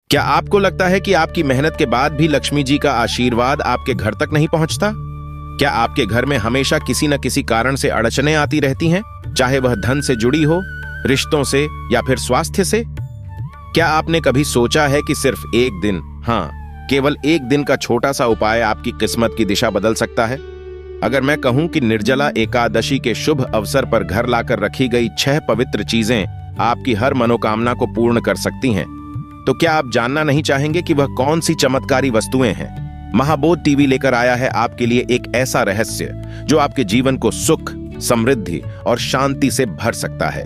क्या आपको लगता है कि आपकी मेहनत के बाद भी लक्ष्मी जी का आशीर्वाद आपके घर तक नहीं पहुंचता? क्या आपके घर में हमेशा किसी न किसी कारण से अड़चनें आती रहती हैं, चाहे वह धन से जुड़ी हो, रिश्तों से या फिर स्वास्थ्य से? क्या आपने कभी सोचा है कि सिर्फ एक दिन, हाँ, केवल एक दिन का छोटा सा उपाय आपकी किस्मत की दिशा बदल सकता है? अगर मैं कहूं कि निर्जला एकादशी के शुभ अवसर पर घर लाकर रखी गई 6 पवित्र चीजें आपकी हर मनोकामना को पूर्ण कर सकती हैं, तो क्या आप जानना नहीं चाहेंगे कि वह कौन सी चमत्कारी वस्तुएं हैं? महाबोध टीवी लेकर आया है आपके लिए एक ऐसा रहस्य जो आपके जीवन को सुख, समृद्धि और शांति से भर सकता है।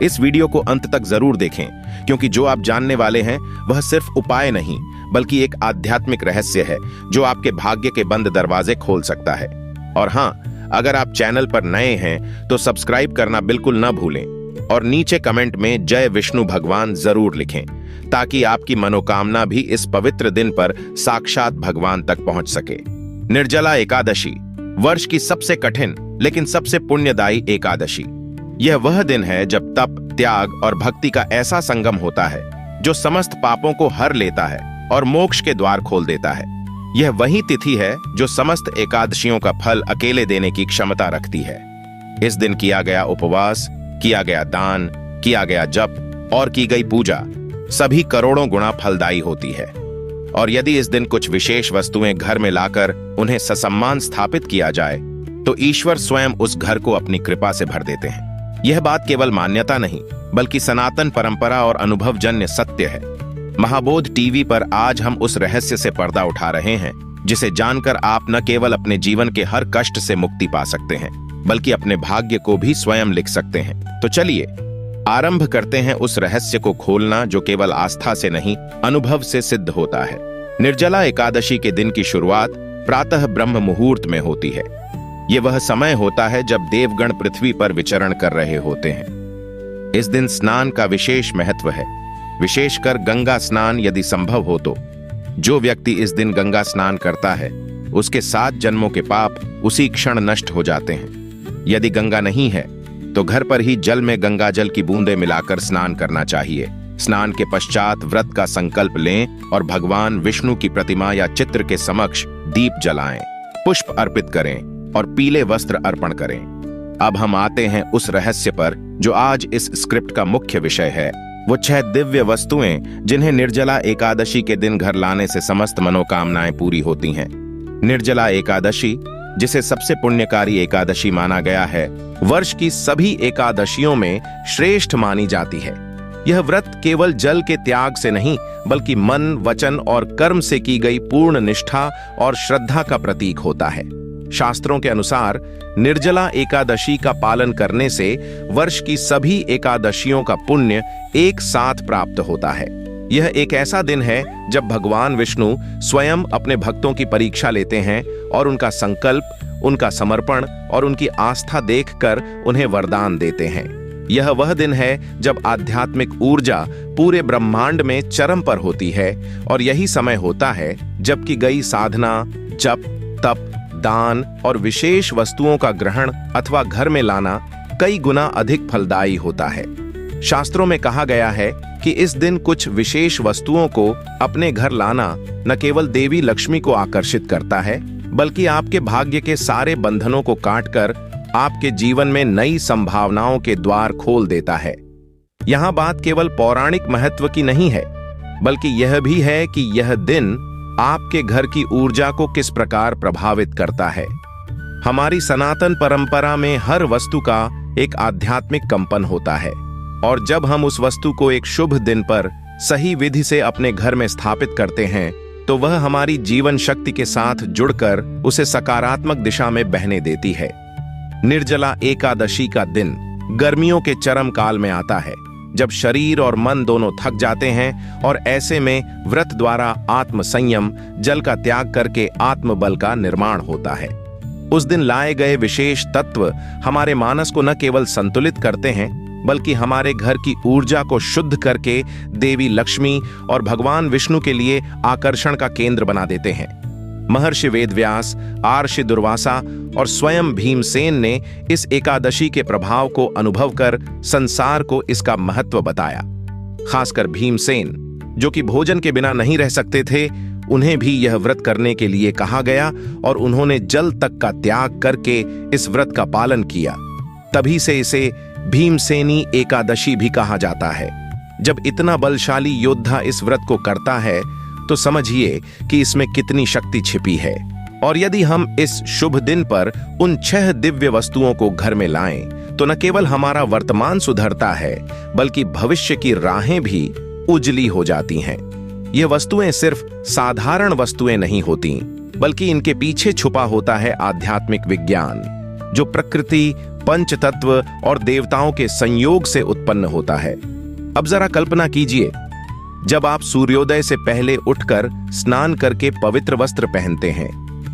इस वीडियो को अंत तक जरूर देखें, क्योंकि जो आप जानने वाले हैं वह सिर्फ उपाय नहीं, बल्कि एक आध्यात्मिक रहस्य है जो आपके भाग्य के बंद दरवाजे खोल सकता है। और हाँ, अगर आप चैनल पर नए हैं तो सब्सक्राइब करना बिल्कुल न भूलें और नीचे कमेंट में जय विष्णु भगवान जरूर लिखें, ताकि आपकी मनोकामना भी इस पवित्र दिन पर साक्षात भगवान तक पहुंच सके। निर्जला एकादशी वर्ष की सबसे कठिन लेकिन सबसे पुण्यदायी एकादशी। यह वह दिन है जब तप, त्याग और भक्ति का ऐसा संगम होता है जो समस्त पापों को हर लेता है और मोक्ष के द्वार खोल देता है। यह वही तिथि है जो समस्त एकादशियों का फल अकेले देने की क्षमता रखती है। इस दिन किया गया उपवास, किया गया दान, किया गया जप और की गई पूजा सभी करोड़ों गुना फलदायी होती है। और यदि इस दिन कुछ विशेष वस्तुएं घर में लाकर उन्हें ससम्मान स्थापित किया जाए तो ईश्वर स्वयं उस घर को अपनी कृपा से भर देते हैं। यह बात केवल मान्यता नहीं, बल्कि सनातन परंपरा और अनुभवजन्य सत्य है। महाबोध टीवी पर आज हम उस रहस्य से पर्दा उठा रहे हैं जिसे जानकर आप न केवल अपने जीवन के हर कष्ट से मुक्ति पा सकते हैं, बल्कि अपने भाग्य को भी स्वयं लिख सकते हैं। तो चलिए आरंभ करते हैं उस रहस्य को खोलना जो केवल आस्था से नहीं, अनुभव से सिद्ध होता है। निर्जला एकादशी के दिन की शुरुआत प्रातः ब्रह्म मुहूर्त में होती है। यह वह समय होता है जब देवगण पृथ्वी पर विचरण कर रहे होते हैं। इस दिन स्नान का विशेष महत्व है, विशेषकर गंगा स्नान यदि संभव हो तो। जो व्यक्ति इस दिन गंगा स्नान करता है उसके 7 जन्मों के पाप उसी क्षण नष्ट हो जाते हैं। यदि गंगा नहीं है तो घर पर ही जल में गंगा जल की बूंदें मिलाकर स्नान करना चाहिए। स्नान के पश्चात व्रत का संकल्प लें और भगवान विष्णु की प्रतिमा या चित्र के समक्ष दीप जलाएं, पुष्प अर्पित करें और पीले वस्त्र अर्पण करें। अब हम आते हैं उस रहस्य पर जो आज इस स्क्रिप्ट का मुख्य विषय है। वो 6 दिव्य वस्तुएं जिन्हें निर्जला एकादशी के दिन घर लाने से समस्त मनोकामनाएं पूरी होती हैं। निर्जला एकादशी, जिसे सबसे पुण्यकारी एकादशी माना गया है, वर्ष की सभी एकादशियों में श्रेष्ठ मानी जाती है। यह व्रत केवल जल के त्याग से नहीं, बल्कि मन, वचन और कर्म से की गई पूर्ण निष्ठा और श्रद्धा का प्रतीक होता है। शास्त्रों के अनुसार निर्जला एकादशी का पालन करने से वर्ष की सभी एकादशियों का पुण्य एक साथ प्राप्त होता है। यह एक ऐसा दिन है जब भगवान विष्णु स्वयं अपने भक्तों की परीक्षा लेते हैं और उनका संकल्प, उनका समर्पण और उनकी आस्था देखकर उन्हें वरदान देते हैं। यह वह दिन है जब आध्यात्मिक ऊर्जा पूरे ब्रह्मांड में चरम पर होती है और यही समय होता है जब की गई साधना, जप, तप, दान और विशेष वस्तुओं का ग्रहण अथवा घर में लाना कई गुना अधिक फलदायी होता है। शास्त्रों में कहा गया है कि इस दिन कुछ विशेष वस्तुओं को अपने घर लाना न केवल देवी लक्ष्मी को आकर्षित करता है, बल्कि आपके भाग्य के सारे बंधनों को काटकर आपके जीवन में नई संभावनाओं के द्वार खोल देता है। यहां बात केवल पौराणिक महत्व की नहीं है, बल्कि यह भी है कि यह दिन आपके घर की ऊर्जा को किस प्रकार प्रभावित करता है। हमारी सनातन परंपरा में हर वस्तु का एक आध्यात्मिक कंपन होता है, और जब हम उस वस्तु को एक शुभ दिन पर सही विधि से अपने घर में स्थापित करते हैं तो वह हमारी जीवन शक्ति के साथ जुड़कर उसे सकारात्मक दिशा में बहने देती है। निर्जला एकादशी का दिन गर्मियों के चरम काल में आता है, जब शरीर और मन दोनों थक जाते हैं और ऐसे में व्रत द्वारा आत्म संयम, जल का त्याग करके आत्मबल का निर्माण होता है। उस दिन लाए गए विशेष तत्व हमारे मानस को न केवल संतुलित करते हैं, बल्कि हमारे घर की ऊर्जा को शुद्ध करके देवी लक्ष्मी और भगवान विष्णु के लिए आकर्षण का केंद्र बना देते हैं। महर्षि वेदव्यास, आर्षि दुर्वासा और स्वयं भीमसेन ने इस एकादशी के प्रभाव को अनुभव कर संसार को इसका महत्व बताया। खासकर भीमसेन, जो कि भोजन के बिना नहीं रह सकते थे, उन्हें भी यह व्रत करने के लिए कहा गया और उन्होंने जल तक का त्याग करके इस व्रत का पालन किया। तभी से इसे भीमसेनी एकादशी भी कहा जाता है। जब इतना बलशाली योद्धा इस व्रत को करता है तो समझिए कि इसमें कितनी शक्ति छिपी है। और यदि हम इस शुभ दिन पर उन 6 दिव्य वस्तुओं को घर में लाएं तो न केवल हमारा वर्तमान सुधरता है बल्कि भविष्य की राहें भी उजली हो जाती हैं। ये वस्तुएं सिर्फ साधारण वस्तुएं नहीं होती, बल्कि इनके पीछे छुपा होता है आध्यात्मिक विज्ञान, जो प्रकृति, पंचतत्व और देवताओं के संयोग से उत्पन्न होता है। अब जरा कल्पना कीजिए, जब आप सूर्योदय से पहले उठकर स्नान करके पवित्र वस्त्र पहनते हैं,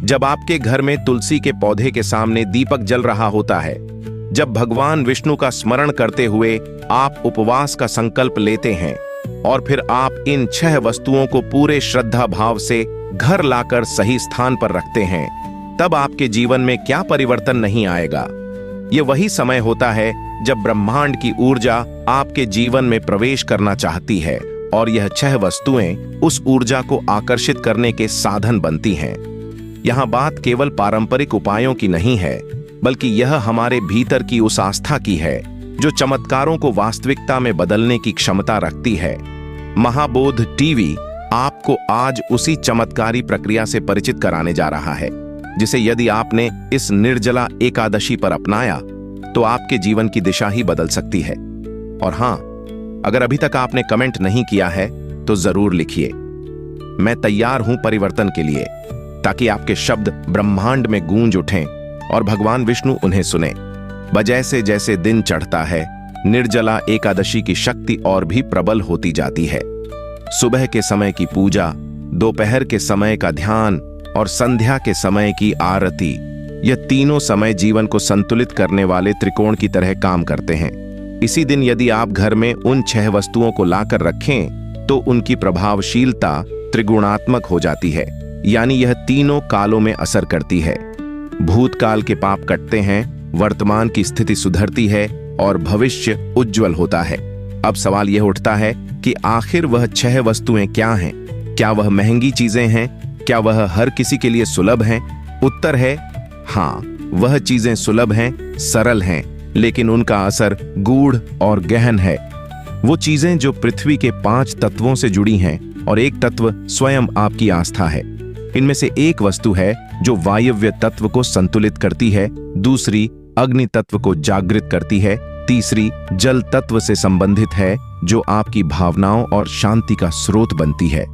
जब आपके घर में तुलसी के पौधे के सामने दीपक जल रहा होता है, जब भगवान विष्णु का स्मरण करते हुए आप उपवास का संकल्प लेते हैं और फिर आप इन 6 वस्तुओं को पूरे श्रद्धा भाव से घर लाकर सही स्थान पर रखते हैं, तब आपके जीवन में क्या परिवर्तन नहीं आएगा। यह वही समय होता है जब ब्रह्मांड की ऊर्जा आपके जीवन में प्रवेश करना चाहती है और यह 6 वस्तुएं उस ऊर्जा को आकर्षित करने के साधन बनती हैं। यहां बात केवल पारंपरिक उपायों की नहीं है, बल्कि यह हमारे भीतर की उस आस्था की है जो चमत्कारों को वास्तविकता में बदलने की क्षमता रखती है। महाबोध टीवी आपको आज उसी चमत्कारी प्रक्रिया से परिचित कराने जा रहा है, जिसे यदि आपने इस निर्जला एकादशी पर अपनाया तो आपके जीवन की दिशा ही बदल सकती है। और हां, अगर अभी तक आपने कमेंट नहीं किया है तो जरूर लिखिए, मैं तैयार हूं परिवर्तन के लिए, ताकि आपके शब्द ब्रह्मांड में गूंज उठें और भगवान विष्णु उन्हें सुने। जैसे जैसे दिन चढ़ता है, निर्जला एकादशी की शक्ति और भी प्रबल होती जाती है। सुबह के समय की पूजा, दोपहर के समय का ध्यान और संध्या के समय की आरती, यह तीनों समय जीवन को संतुलित करने वाले त्रिकोण की तरह काम करते हैं। इसी दिन यदि आप घर में उन 6 वस्तुओं को लाकर रखें तो उनकी प्रभावशीलता त्रिगुणात्मक हो जाती है, यानी यह तीनों कालों में असर करती है। भूतकाल के पाप कटते हैं, वर्तमान की स्थिति सुधरती है और भविष्य उज्जवल होता है। अब सवाल यह उठता है कि आखिर वह 6 वस्तुएं क्या हैं? क्या वह महंगी चीजें हैं? क्या वह हर किसी के लिए सुलभ हैं? उत्तर है हाँ, वह चीजें सुलभ हैं, सरल हैं, लेकिन उनका असर गूढ़ और गहन है। वो चीजें जो पृथ्वी के 5 तत्वों से जुड़ी हैं और एक तत्व स्वयं आपकी आस्था है। इनमें से एक वस्तु है जो वायव्य तत्व को संतुलित करती है, दूसरी अग्नि तत्व को जागृत करती है, तीसरी जल तत्व से संबंधित है जो आपकी भावनाओं और शांति का स्रोत बनती है,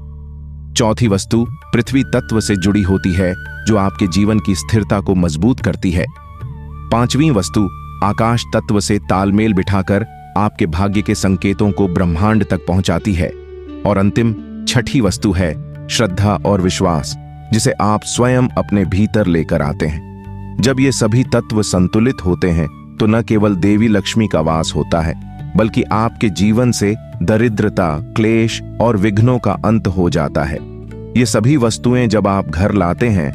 चौथी वस्तु पृथ्वी तत्व से जुड़ी होती है जो आपके जीवन की स्थिरता को मजबूत करती है, पांचवी वस्तु आकाश तत्व से तालमेल बिठाकर आपके भाग्य के संकेतों को ब्रह्मांड तक पहुंचाती है, और अंतिम छठी वस्तु है श्रद्धा और विश्वास, जिसे आप स्वयं अपने भीतर लेकर आते हैं। जब ये सभी तत्व संतुलित होते हैं तो न केवल देवी लक्ष्मी का वास होता है, बल्कि आपके जीवन से दरिद्रता, क्लेश और विघ्नों का अंत हो जाता है। ये सभी वस्तुएं जब आप घर लाते हैं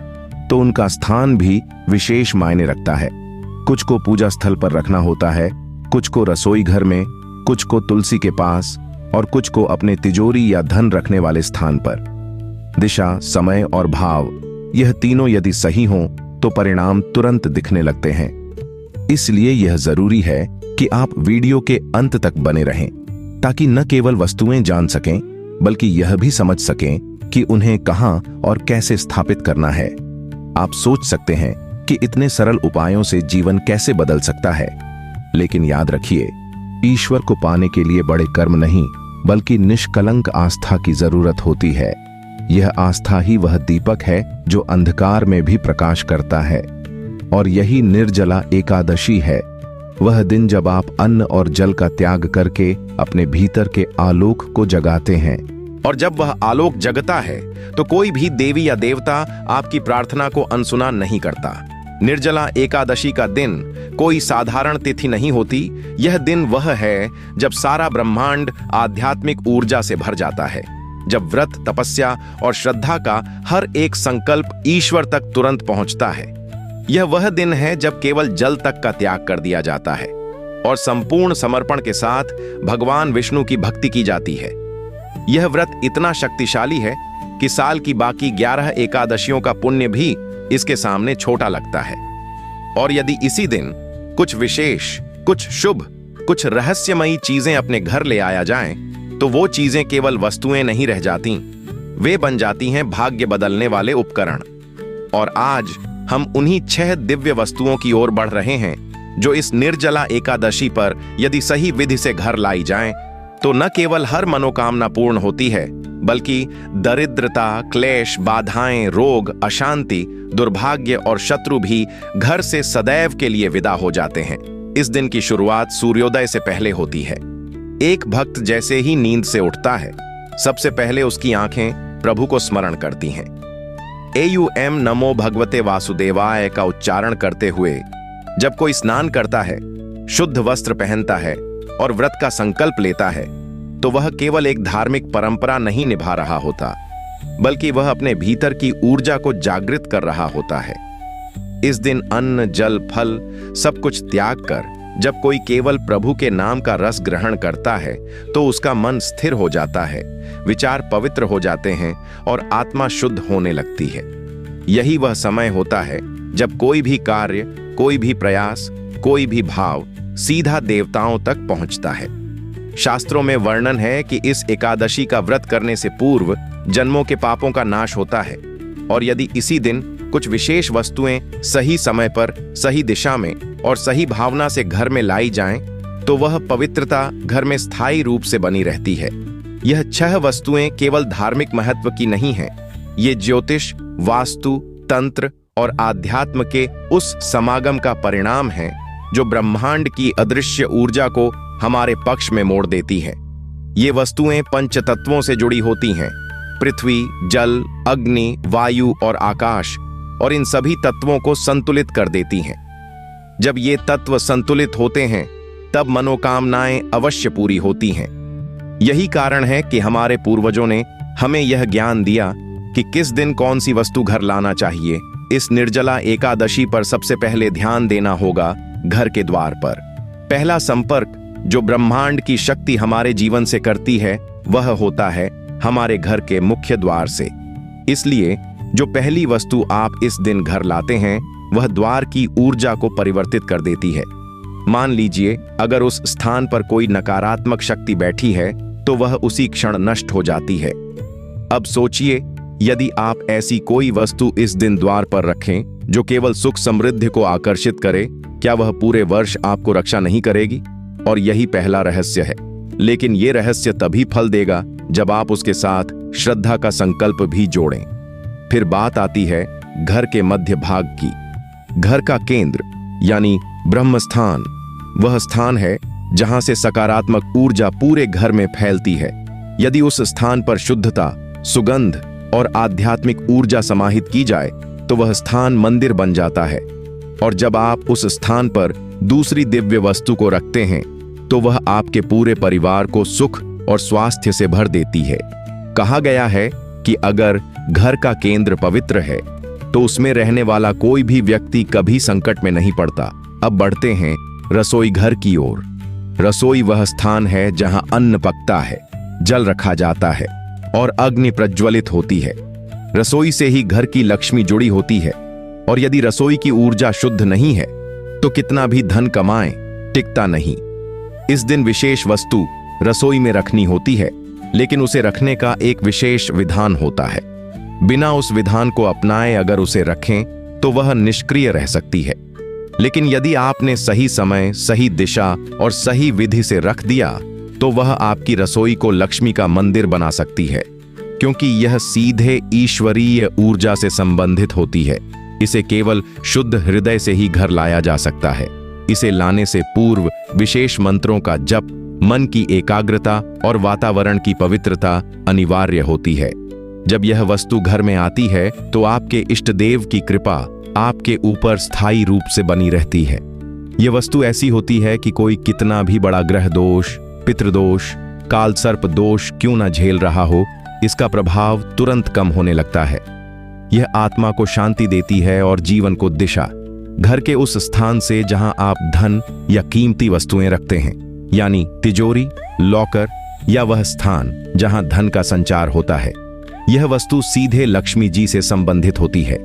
तो उनका स्थान भी विशेष मायने रखता है। कुछ को पूजा स्थल पर रखना होता है, कुछ को रसोई घर में, कुछ को तुलसी के पास और कुछ को अपने तिजोरी या धन रखने वाले स्थान पर। दिशा, समय और भाव, यह तीनों यदि सही हों तो परिणाम तुरंत दिखने लगते हैं। इसलिए यह जरूरी है कि आप वीडियो के अंत तक बने रहें, ताकि न केवल वस्तुएं जान सकें बल्कि यह भी समझ सकें कि उन्हें कहां और कैसे स्थापित करना है। आप सोच सकते हैं कि इतने सरल उपायों से जीवन कैसे बदल सकता है, लेकिन याद रखिए, ईश्वर को पाने के लिए बड़े कर्म नहीं बल्कि निष्कलंक आस्था की जरूरत होती है। यह आस्था ही वह दीपक है जो अंधकार में भी प्रकाश करता है, और यही निर्जला एकादशी है, वह दिन जब आप अन्न और जल का त्याग करके अपने भीतर के आलोक को जगाते हैं। और जब वह आलोक जगता है तो कोई भी देवी या देवता आपकी प्रार्थना को अनसुना नहीं करता। निर्जला एकादशी का दिन कोई साधारण तिथि नहीं होती, यह दिन वह है जब सारा ब्रह्मांड आध्यात्मिक ऊर्जा से भर जाता है, जब व्रत, तपस्या और श्रद्धा का हर एक संकल्प ईश्वर तक तुरंत पहुंचता है। यह वह दिन है जब केवल जल तक का त्याग कर दिया जाता है और संपूर्ण समर्पण के साथ भगवान विष्णु की भक्ति की जाती है। यह व्रत इतना शक्तिशाली है कि साल की बाकी 11 एकादशियों का पुण्य भी इसके सामने छोटा लगता है। और यदि इसी दिन कुछ विशेष, कुछ शुभ, कुछ रहस्यमयी चीजें अपने घर ले आया जाएं, तो वो चीजें केवल वस्तुएं नहीं रह जाती, वे बन जाती हैं भाग्य बदलने वाले उपकरण। और आज हम उन्हीं 6 दिव्य वस्तुओं की ओर बढ़ रहे हैं जो इस निर्जला एकादशी पर यदि सही विधि से घर लाई जाएं, तो न केवल हर मनोकामना पूर्ण होती है, बल्कि दरिद्रता, क्लेश, बाधाएं, रोग, अशांति, दुर्भाग्य और शत्रु भी घर से सदैव के लिए विदा हो जाते हैं। इस दिन की शुरुआत सूर्योदय से पहले होती है। एक भक्त जैसे ही नींद से उठता है, सबसे पहले उसकी आंखें प्रभु को स्मरण करती हैं। एयुएम नमो भगवते वासुदेवाय का उच्चारण करते हुए जब कोई स्नान करता है, शुद्ध वस्त्र पहनता है और व्रत का संकल्प लेता है, तो वह केवल एक धार्मिक परंपरा नहीं निभा रहा होता, बल्कि वह अपने भीतर की ऊर्जा को जागृत कर रहा होता है। इस दिन अन्न, जल, फल सब कुछ त्याग कर जब कोई केवल प्रभु के नाम का रस ग्रहण करता है, तो उसका मन स्थिर हो जाता है, विचार पवित्र हो जाते हैं और आत्मा शुद्ध होने लगती है। यही वह समय होता है जब कोई भी कार्य, कोई भी प्रयास, कोई भी भाव सीधा देवताओं तक पहुंचता है। शास्त्रों में वर्णन है कि इस एकादशी का व्रत करने से पूर्व जन्मों के पापों का नाश होता है, और यदि इसी दिन कुछ विशेष वस्तुएं सही समय पर, सही दिशा में और सही भावना से घर में लाई जाएं, तो वह पवित्रता घर में स्थायी रूप से बनी रहती है। यह 6 वस्तुएं केवल धार्मिक महत्व की नहीं हैं, ये ज्योतिष, वास्तु, तंत्र और आध्यात्म के उस समागम का परिणाम है जो ब्रह्मांड की अदृश्य ऊर्जा को हमारे पक्ष में मोड़ देती है। ये वस्तुएं पंच तत्वों से जुड़ी होती हैं, पृथ्वी, जल, अग्नि, वायु और आकाश, और इन सभी तत्वों को संतुलित कर देती हैं। जब ये तत्व संतुलित होते हैं, तब मनोकामनाएं अवश्य पूरी होती हैं। यही कारण है कि हमारे पूर्वजों ने हमें यह ज्ञान दिया कि किस दिन कौन सी वस्तु घर लाना चाहिए। इस निर्जला एकादशी पर सबसे पहले ध्यान देना होगा घर के द्वार पर। पहला संपर्क जो ब्रह्मांड की शक्ति हमारे जीवन से करती है, वह होता है हमारे घर के मुख्य द्वार से। इसलिए जो पहली वस्तु आप इस दिन घर लाते हैं, वह द्वार की ऊर्जा को परिवर्तित कर देती है। मान लीजिए अगर उस स्थान पर कोई नकारात्मक शक्ति बैठी है, तो वह उसी क्षण नष्ट हो जाती है। अब सोचिए, यदि आप ऐसी कोई वस्तु इस दिन द्वार पर रखें जो केवल सुख समृद्धि को आकर्षित करे, क्या वह पूरे वर्ष आपको रक्षा नहीं करेगी? और यही पहला रहस्य है। लेकिन यह रहस्य तभी फल देगा जब आप उसके साथ श्रद्धा का संकल्प भी जोड़ें। फिर बात आती है घर के मध्य भाग की। घर का केंद्र यानी ब्रह्म स्थान वह स्थान है जहां से सकारात्मक ऊर्जा पूरे घर में फैलती है। यदि उस स्थान पर शुद्धता, सुगंध और आध्यात्मिक ऊर्जा समाहित की जाए, तो वह स्थान मंदिर बन जाता है। और जब आप उस स्थान पर दूसरी दिव्य वस्तु को रखते हैं, तो वह आपके पूरे परिवार को सुख और स्वास्थ्य से भर देती है। कहा गया है कि अगर घर का केंद्र पवित्र है, तो उसमें रहने वाला कोई भी व्यक्ति कभी संकट में नहीं पड़ता। अब बढ़ते हैं रसोई घर की ओर। रसोई वह स्थान है जहां अन्न पकता है, जल रखा जाता है और अग्नि प्रज्वलित होती है। रसोई से ही घर की लक्ष्मी जुड़ी होती है, और यदि रसोई की ऊर्जा शुद्ध नहीं है, तो कितना भी धन कमाएं, टिकता नहीं। इस दिन विशेष वस्तु रसोई में रखनी होती है, लेकिन उसे रखने का एक विशेष विधान होता है। बिना उस विधान को अपनाए अगर उसे रखें, तो वह निष्क्रिय रह सकती है। लेकिन यदि आपने सही समय, सही दिशा और सही विधि से रख दिया, तो वह आपकी रसोई को लक्ष्मी का मंदिर बना सकती है, क्योंकि यह सीधे ईश्वरीय ऊर्जा से संबंधित होती है। इसे केवल शुद्ध हृदय से ही घर लाया जा सकता है। इसे लाने से पूर्व विशेष मंत्रों का जप, मन की एकाग्रता और वातावरण की पवित्रता अनिवार्य होती है। जब यह वस्तु घर में आती है, तो आपके इष्ट देव की कृपा आपके ऊपर स्थायी रूप से बनी रहती है। यह वस्तु ऐसी होती है कि कोई कितना भी बड़ा ग्रह दोष, पितृदोष, काल सर्प दोष क्यों न झेल रहा हो, इसका प्रभाव तुरंत कम होने लगता है। यह आत्मा को शांति देती है और जीवन को दिशा। घर के उस स्थान से जहां आप धन या कीमती वस्तुएं रखते हैं, यानी तिजोरी, लॉकर या वह स्थान जहां धन का संचार होता है। यह वस्तु सीधे लक्ष्मी जी से संबंधित होती है।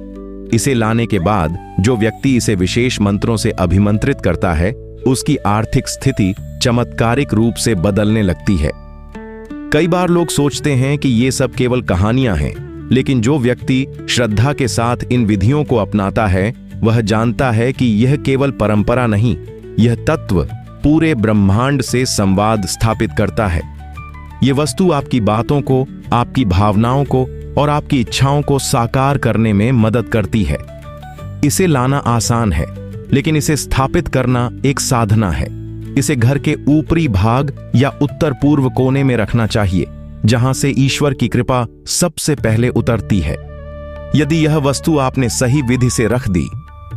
इसे लाने के बाद जो व्यक्ति इसे विशेष मंत्रों से अभिमंत्रित करता है, उसकी आर्थिक स्थिति चमत्कारिक रूप से बदलने लगती है। कई बार लोग सोचते हैं कि ये सब केवल कहानियां हैं, लेकिन जो व्यक्ति श्रद्धा के साथ इन विधियों को अपनाता है, वह जानता है कि यह केवल परंपरा नहीं, यह तत्व पूरे ब्रह्मांड से संवाद स्थापित करता है। यह वस्तु आपकी बातों को, आपकी भावनाओं को और आपकी इच्छाओं को साकार करने में मदद करती है। इसे लाना आसान है, लेकिन इसे स्थापित करना एक साधना है। इसे घर के ऊपरी भाग या उत्तर पूर्व कोने में रखना चाहिए, जहां से ईश्वर की कृपा सबसे पहले उतरती है। यदि यह वस्तु आपने सही विधि से रख दी,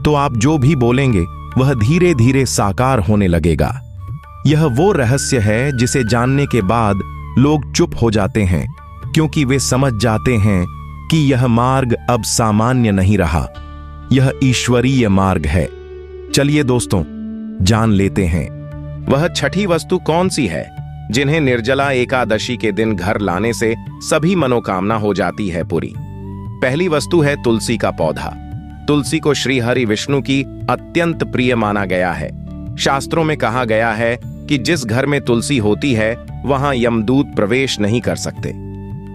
तो आप जो भी बोलेंगे वह धीरे धीरे साकार होने लगेगा। यह वो रहस्य है जिसे जानने के बाद लोग चुप हो जाते हैं, क्योंकि वे समझ जाते हैं कि यह मार्ग अब सामान्य नहीं रहा, यह ईश्वरीय मार्ग है। चलिए दोस्तों, जान लेते हैं वह छठी वस्तु कौन सी है जिन्हें निर्जला एकादशी के दिन घर लाने से सभी मनोकामना हो जाती है पूरी। पहली वस्तु है तुलसी का पौधा। तुलसी को श्री हरि विष्णु की अत्यंत प्रिय माना गया है। शास्त्रों में कहा गया है कि जिस घर में तुलसी होती है वहां यमदूत प्रवेश नहीं कर सकते।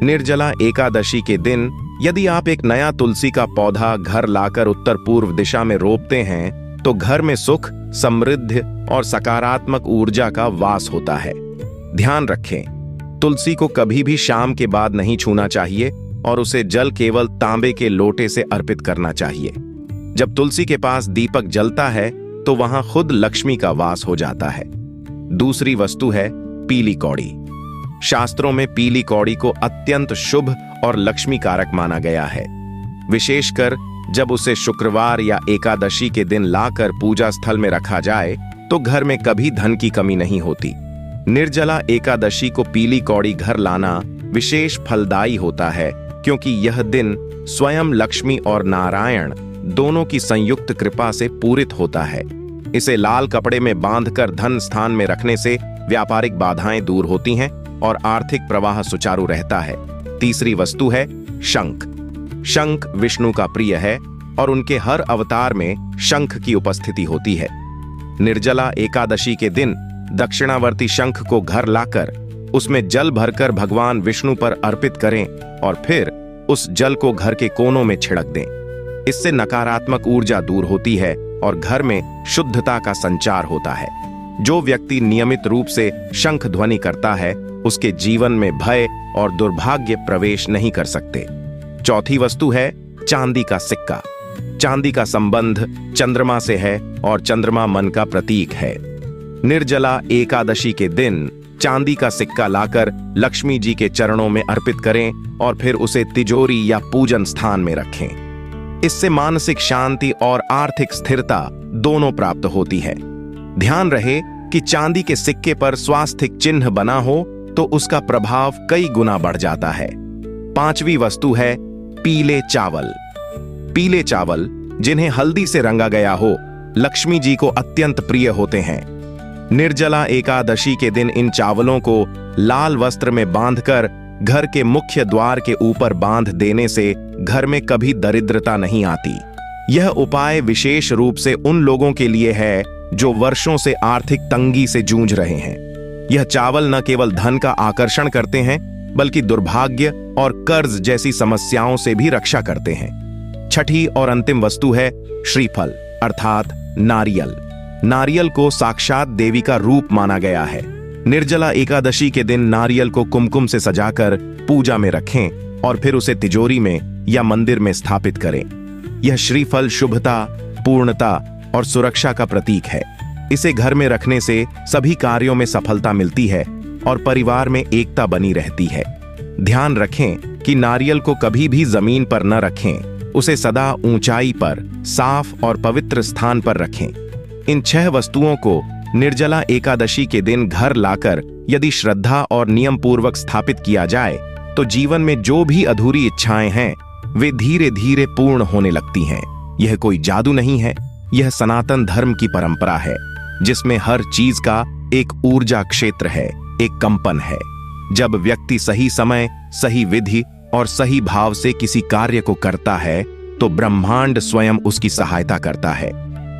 निर्जला एकादशी के दिन यदि आप एक नया तुलसी का पौधा घर लाकर उत्तर पूर्व दिशा में रोपते हैं, तो घर में सुख, समृद्धि और सकारात्मक ऊर्जा का वास होता है। ध्यान रखें, तुलसी को कभी भी शाम के बाद नहीं छूना चाहिए और उसे जल केवल तांबे के लोटे से अर्पित करना चाहिए। जब तुलसी के पास दीपक जलता है तो वहां खुद लक्ष्मी का वास हो जाता है। दूसरी वस्तु है पीली कौड़ी। शास्त्रों में पीली कौड़ी को अत्यंत शुभ और लक्ष्मी कारक माना गया है। विशेषकर जब उसे शुक्रवार या एकादशी के दिन लाकर पूजा स्थल में रखा जाए तो घर में कभी धन की कमी नहीं होती। निर्जला एकादशी को पीली कौड़ी घर लाना विशेष फलदायी होता है, क्योंकि यह दिन स्वयं लक्ष्मी और नारायण दोनों की संयुक्त कृपा से पूरित होता है। इसे लाल कपड़े में बांधकर धन स्थान में रखने से व्यापारिक बाधाएं दूर होती हैं और आर्थिक प्रवाह सुचारू रहता है। तीसरी वस्तु है शंख। शंख विष्णु का प्रिय है और उनके हर अवतार में शंख की उपस्थिति होती है। निर्जला एकादशी के दिन दक्षिणावर्ती शंख को घर लाकर उसमें जल भरकर भगवान विष्णु पर अर्पित करें और फिर उस जल को घर के कोनों में छिड़क दें। इससे नकारात्मक ऊर्जा दूर होती है और घर में शुद्धता का संचार होता है। जो व्यक्ति नियमित रूप से शंख ध्वनि करता है, उसके जीवन में भय और दुर्भाग्य प्रवेश नहीं कर सकते। चौथी वस्तु है चांदी का सिक्का। चांदी का संबंध चंद्रमा से है और चंद्रमा मन का प्रतीक है। निर्जला एकादशी के दिन चांदी का सिक्का लाकर लक्ष्मी जी के चरणों में अर्पित करें और फिर उसे तिजोरी या पूजन स्थान में रखें। इससे मानसिक शांति और आर्थिक स्थिरता दोनों प्राप्त होती है। ध्यान रहे कि चांदी के सिक्के पर स्वास्तिक चिन्ह बना हो तो उसका प्रभाव कई गुना बढ़ जाता है। पांचवी वस्तु है पीले चावल। पीले चावल जिन्हें हल्दी से रंगा गया हो, लक्ष्मी जी को अत्यंत प्रिय होते हैं। निर्जला एकादशी के दिन इन चावलों को लाल वस्त्र में बांधकर घर के मुख्य द्वार के ऊपर बांध देने से घर में कभी दरिद्रता नहीं आती। यह उपाय विशेष रूप से उन लोगों के लिए है जो वर्षों से आर्थिक तंगी से जूझ रहे हैं। यह चावल न केवल धन का आकर्षण करते हैं, बल्कि दुर्भाग्य और कर्ज जैसी समस्याओं से भी रक्षा करते हैं। छठी और अंतिम वस्तु है श्रीफल अर्थात नारियल। नारियल को साक्षात देवी का रूप माना गया है। निर्जला एकादशी के दिन नारियल को कुमकुम से सजाकर पूजा में रखें और फिर उसे तिजोरी में या मंदिर में स्थापित करें। यह श्रीफल शुभता, पूर्णता और सुरक्षा का प्रतीक है। इसे घर में रखने से सभी कार्यों में सफलता मिलती है और परिवार में एकता बनी रहती है। ध्यान रखें कि नारियल को कभी भी जमीन पर न रखें, उसे सदा ऊंचाई पर, साफ और पवित्र स्थान पर रखें। इन 6 वस्तुओं को निर्जला एकादशी के दिन घर लाकर यदि श्रद्धा और नियम पूर्वक स्थापित किया जाए तो जीवन में जो भी अधूरी इच्छाएं हैं वे धीरे धीरे पूर्ण होने लगती हैं। यह कोई जादू नहीं है, यह सनातन धर्म की परंपरा है जिसमें हर चीज का एक ऊर्जा क्षेत्र है, एक कंपन है। जब व्यक्ति सही समय, सही विधि और सही भाव से किसी कार्य को करता है तो ब्रह्मांड स्वयं उसकी सहायता करता है।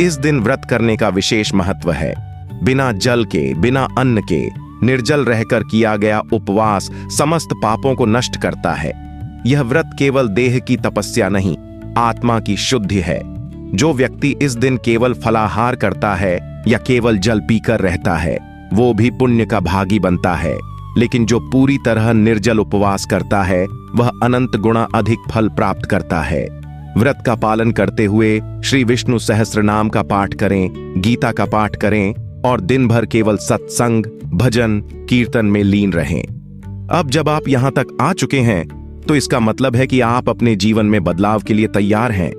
इस दिन व्रत करने का विशेष महत्व है। बिना जल के, बिना अन्न के, निर्जल रहकर किया गया उपवास समस्त पापों को नष्ट करता है। यह व्रत केवल देह की तपस्या नहीं, आत्मा की शुद्धि है। जो व्यक्ति इस दिन केवल फलाहार करता है या केवल जल पीकर रहता है, वो भी पुण्य का भागी बनता है। लेकिन जो पूरी तरह निर्जल उपवास करता है, वह अनंत गुणा अधिक फल प्राप्त करता है। व्रत का पालन करते हुए श्री विष्णु सहस्त्र नाम का पाठ करें, गीता का पाठ करें और दिन भर केवल सत्संग, भजन, कीर्तन में लीन रहें। अब जब आप यहां तक आ चुके हैं तो इसका मतलब है कि आप अपने जीवन में बदलाव के लिए तैयार हैं।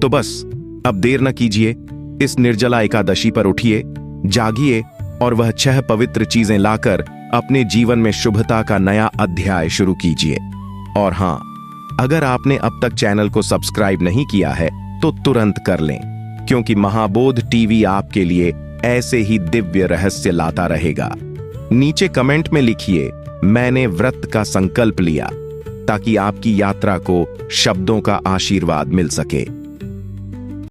तो बस अब देर न कीजिए, इस निर्जला एकादशी पर उठिए, जागिए और वह 6 पवित्र चीजें लाकर अपने जीवन में शुभता का नया अध्याय शुरू कीजिए। और हां, अगर आपने अब तक चैनल को सब्सक्राइब नहीं किया है तो तुरंत कर लें, क्योंकि महाबोध टीवी आपके लिए ऐसे ही दिव्य रहस्य लाता रहेगा। नीचे कमेंट में लिखिए, मैंने व्रत का संकल्प लिया, ताकि आपकी यात्रा को शब्दों का आशीर्वाद मिल सके।